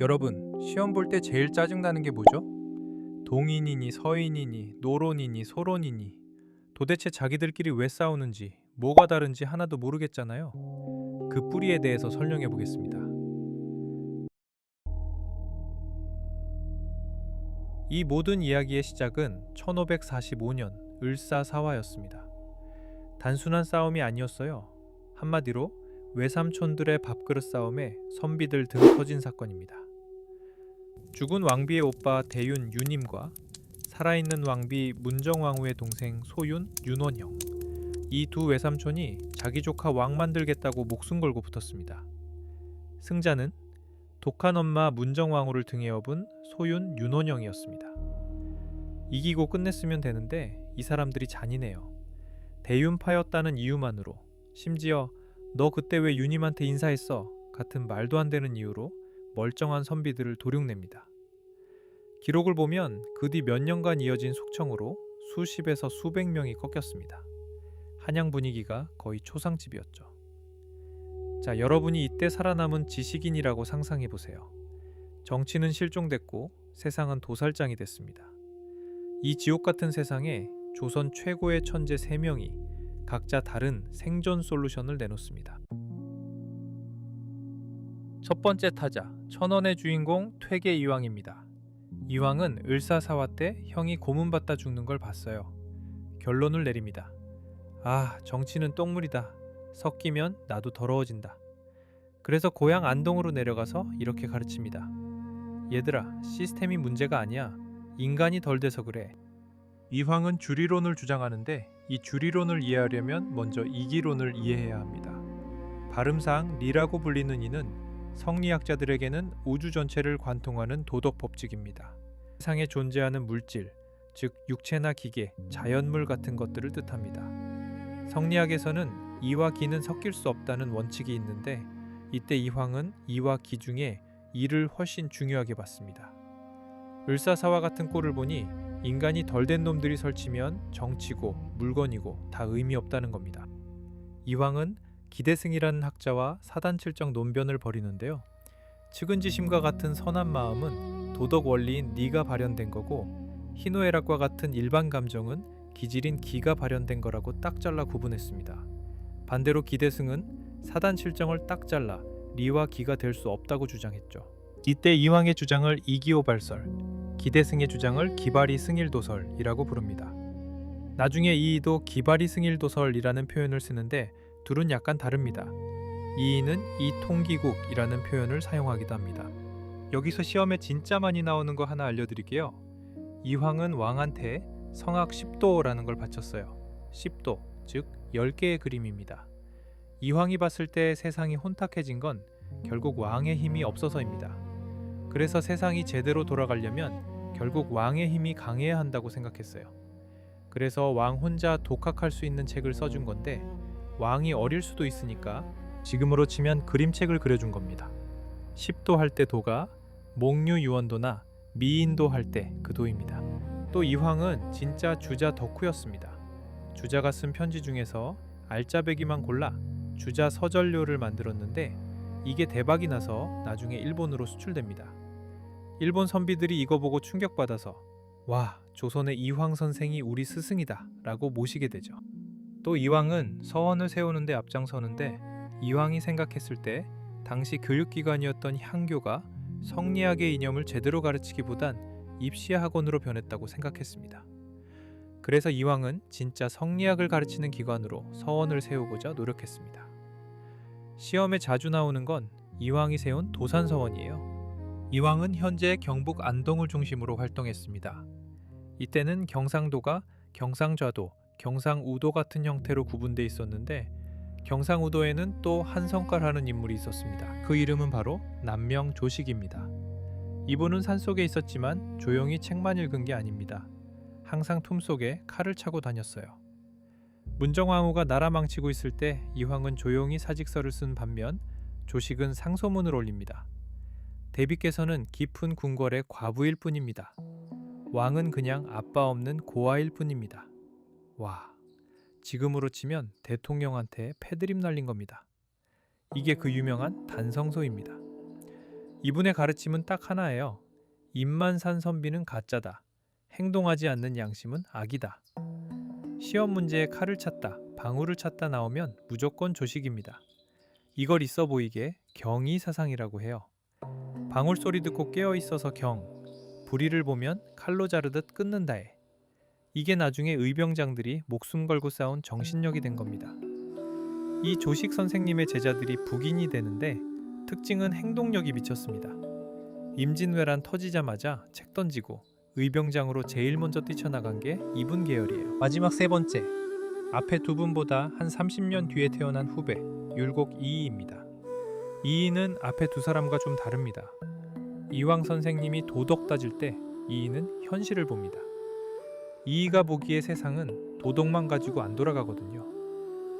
여러분, 시험 볼 때 제일 짜증나는 게 뭐죠? 동인이니 서인이니 노론이니 소론이니 도대체 자기들끼리 왜 싸우는지 뭐가 다른지 하나도 모르겠잖아요. 그 뿌리에 대해서 설명해 보겠습니다. 이 모든 이야기의 시작은 1545년 을사사화였습니다. 단순한 싸움이 아니었어요. 한마디로 외삼촌들의 밥그릇 싸움에 선비들 등 터진 사건입니다. 죽은 왕비의 오빠 대윤 유님과 살아있는 왕비 문정왕후의 동생 소윤 윤원형, 이 두 외삼촌이 자기 조카 왕 만들겠다고 목숨 걸고 붙었습니다. 승자는 독한 엄마 문정왕후를 등에 업은 소윤 윤원형이었습니다. 이기고 끝냈으면 되는데 이 사람들이 잔인해요. 대윤파였다는 이유만으로, 심지어 너 그때 왜 유님한테 인사했어? 같은 말도 안 되는 이유로 멀쩡한 선비들을 도륙냅니다. 기록을 보면 그 뒤 몇 년간 이어진 숙청으로 수십에서 수백 명이 꺾였습니다. 한양 분위기가 거의 초상집이었죠. 자, 여러분이 이때 살아남은 지식인이라고 상상해 보세요. 정치는 실종됐고 세상은 도살장이 됐습니다. 이 지옥 같은 세상에 조선 최고의 천재 3명이 각자 다른 생존 솔루션을 내놓습니다. 첫 번째 타자, 천원의 주인공 퇴계 이황입니다. 이황은 을사사화 때 형이 고문받다 죽는 걸 봤어요. 결론을 내립니다. 아, 정치는 똥물이다. 섞이면 나도 더러워진다. 그래서 고향 안동으로 내려가서 이렇게 가르칩니다. 얘들아, 시스템이 문제가 아니야. 인간이 덜 돼서 그래. 이황은 주리론을 주장하는데 이 주리론을 이해하려면 먼저 이기론을 이해해야 합니다. 발음상 리라고 불리는 이는 성리학자들에게는 우주 전체를 관통하는 도덕 법칙입니다. 세상에 존재하는 물질, 즉 육체나 기계, 자연물 같은 것들을 뜻합니다. 성리학에서는 이와 기는 섞일 수 없다는 원칙이 있는데 이때 이황은 이와 기 중에 이를 훨씬 중요하게 봤습니다. 을사사화 같은 꼴을 보니 인간이 덜 된 놈들이 설치면 정치고 물건이고 다 의미 없다는 겁니다. 이황은 기대승이라는 학자와 사단칠정 논변을 벌이는데요. 측은지심과 같은 선한 마음은 도덕 원리인 니가 발현된 거고 희노애락과 같은 일반 감정은 기질인 기가 발현된 거라고 딱 잘라 구분했습니다. 반대로 기대승은 사단칠정을 딱 잘라 리와 기가 될 수 없다고 주장했죠. 이때 이황의 주장을 이기오발설, 기대승의 주장을 기바리승일도설이라고 부릅니다. 나중에 이이도 기바리승일도설이라는 표현을 쓰는데 둘은 약간 다릅니다. 이이는 이통기국이라는 표현을 사용하기도 합니다. 여기서 시험에 진짜 많이 나오는 거 하나 알려드릴게요. 이황은 왕한테 성악 10도라는 걸 바쳤어요. 10도, 즉 10개의 그림입니다. 이황이 봤을 때 세상이 혼탁해진 건 결국 왕의 힘이 없어서입니다. 그래서 세상이 제대로 돌아가려면 결국 왕의 힘이 강해야 한다고 생각했어요. 그래서 왕 혼자 독학할 수 있는 책을 써준 건데 왕이 어릴 수도 있으니까 지금으로 치면 그림책을 그려준 겁니다. 10도 할 때 도가 목류유원도나 미인도 할 때 그 도입니다. 또 이황은 진짜 주자 덕후였습니다. 주자가 쓴 편지 중에서 알짜배기만 골라 주자 서전료를 만들었는데 이게 대박이 나서 나중에 일본으로 수출됩니다. 일본 선비들이 이거 보고 충격받아서 와, 조선의 이황 선생이 우리 스승이다 라고 모시게 되죠. 또 이황은 서원을 세우는데 앞장서는데 이황이 생각했을 때 당시 교육기관이었던 향교가 성리학의 이념을 제대로 가르치기보단 입시학원으로 변했다고 생각했습니다. 그래서 이황은 진짜 성리학을 가르치는 기관으로 서원을 세우고자 노력했습니다. 시험에 자주 나오는 건 이황이 세운 도산서원이에요. 이황은 현재 경북 안동을 중심으로 활동했습니다. 이때는 경상도가 경상좌도, 경상우도 같은 형태로 구분돼 있었는데 경상우도에는 또 한성깔하는 인물이 있었습니다. 그 이름은 바로 남명조식입니다. 이분은 산속에 있었지만 조용히 책만 읽은 게 아닙니다. 항상 품속에 칼을 차고 다녔어요. 문정왕후가 나라 망치고 있을 때 이황은 조용히 사직서를 쓴 반면 조식은 상소문을 올립니다. 대비께서는 깊은 궁궐의 과부일 뿐입니다. 왕은 그냥 아빠 없는 고아일 뿐입니다. 와, 지금으로 치면 대통령한테 패드립 날린 겁니다. 이게 그 유명한 단성소입니다. 이분의 가르침은 딱 하나예요. 입만 산 선비는 가짜다. 행동하지 않는 양심은 악이다. 시험 문제에 칼을 찾다, 방울을 찾다 나오면 무조건 조식입니다. 이걸 있어 보이게 경이사상이라고 해요. 방울 소리 듣고 깨어 있어서 경, 불의를 보면 칼로 자르듯 끊는다에. 이게 나중에 의병장들이 목숨 걸고 싸운 정신력이 된 겁니다. 이 조식 선생님의 제자들이 북인이 되는데 특징은 행동력이 미쳤습니다. 임진왜란 터지자마자 책 던지고 의병장으로 제일 먼저 뛰쳐나간 게 이분 계열이에요. 마지막 세 번째, 앞에 두 분보다 한 30년 뒤에 태어난 후배 율곡 이이입니다. 이이는 앞에 두 사람과 좀 다릅니다. 이황 선생님이 도덕 따질 때 이이는 현실을 봅니다. 이이가 보기에 세상은 도덕만 가지고 안 돌아가거든요.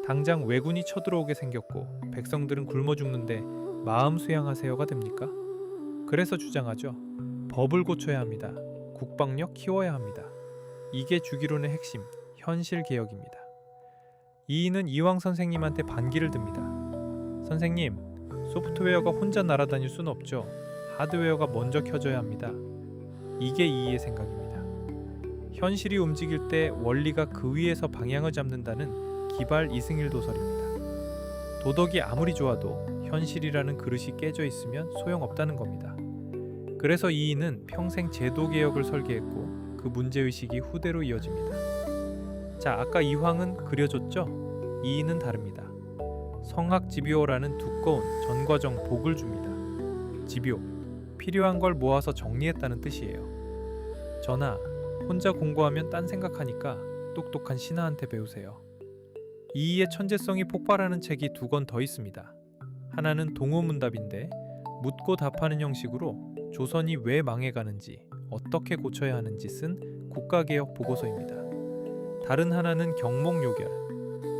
당장 왜군이 쳐들어오게 생겼고 백성들은 굶어 죽는데 마음 수양하세요가 됩니까? 그래서 주장하죠. 법을 고쳐야 합니다. 국방력 키워야 합니다. 이게 주기론의 핵심, 현실 개혁입니다. 이이는 이황 선생님한테 반기를 듭니다. 선생님, 소프트웨어가 혼자 날아다닐 수는 없죠. 하드웨어가 먼저 켜져야 합니다. 이게 이이의 생각입니다. 현실이 움직일 때 원리가 그 위에서 방향을 잡는다는 기발 이승일 도설입니다. 도덕이 아무리 좋아도 현실이라는 그릇이 깨져 있으면 소용없다는 겁니다. 그래서 이이는 평생 제도개혁을 설계했고 그 문제의식이 후대로 이어집니다. 자, 아까 이황은 그려줬죠? 이이는 다릅니다. 성학집요라는 두꺼운 전과정 복을 줍니다. 집요, 필요한 걸 모아서 정리했다는 뜻이에요. 전하, 혼자 공부하면 딴 생각하니까 똑똑한 신하한테 배우세요. 이이의 천재성이 폭발하는 책이 두 권 더 있습니다. 하나는 동호문답인데 묻고 답하는 형식으로 조선이 왜 망해가는지, 어떻게 고쳐야 하는지 쓴 국가개혁 보고서입니다. 다른 하나는 경목요결.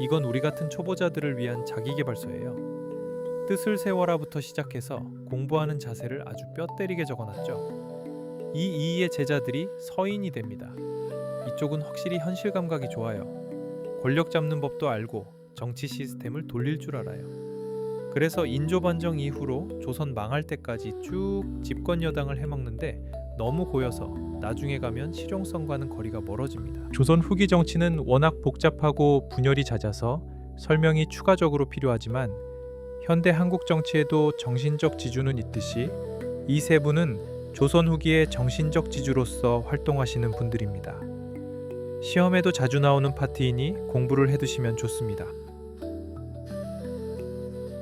이건 우리 같은 초보자들을 위한 자기계발서예요. 뜻을 세워라부터 시작해서 공부하는 자세를 아주 뼈 때리게 적어놨죠. 이 이이의 제자들이 서인이 됩니다. 이쪽은 확실히 현실 감각이 좋아요. 권력 잡는 법도 알고 정치 시스템을 돌릴 줄 알아요. 그래서 인조반정 이후로 조선 망할 때까지 쭉 집권 여당을 해먹는데 너무 고여서 나중에 가면 실용성과는 거리가 멀어집니다. 조선 후기 정치는 워낙 복잡하고 분열이 잦아서 설명이 추가적으로 필요하지만 현대 한국 정치에도 정신적 지주는 있듯이 이 세 분은 조선 후기의 정신적 지주로서 활동하시는 분들입니다. 시험에도 자주 나오는 파트이니 공부를 해두시면 좋습니다.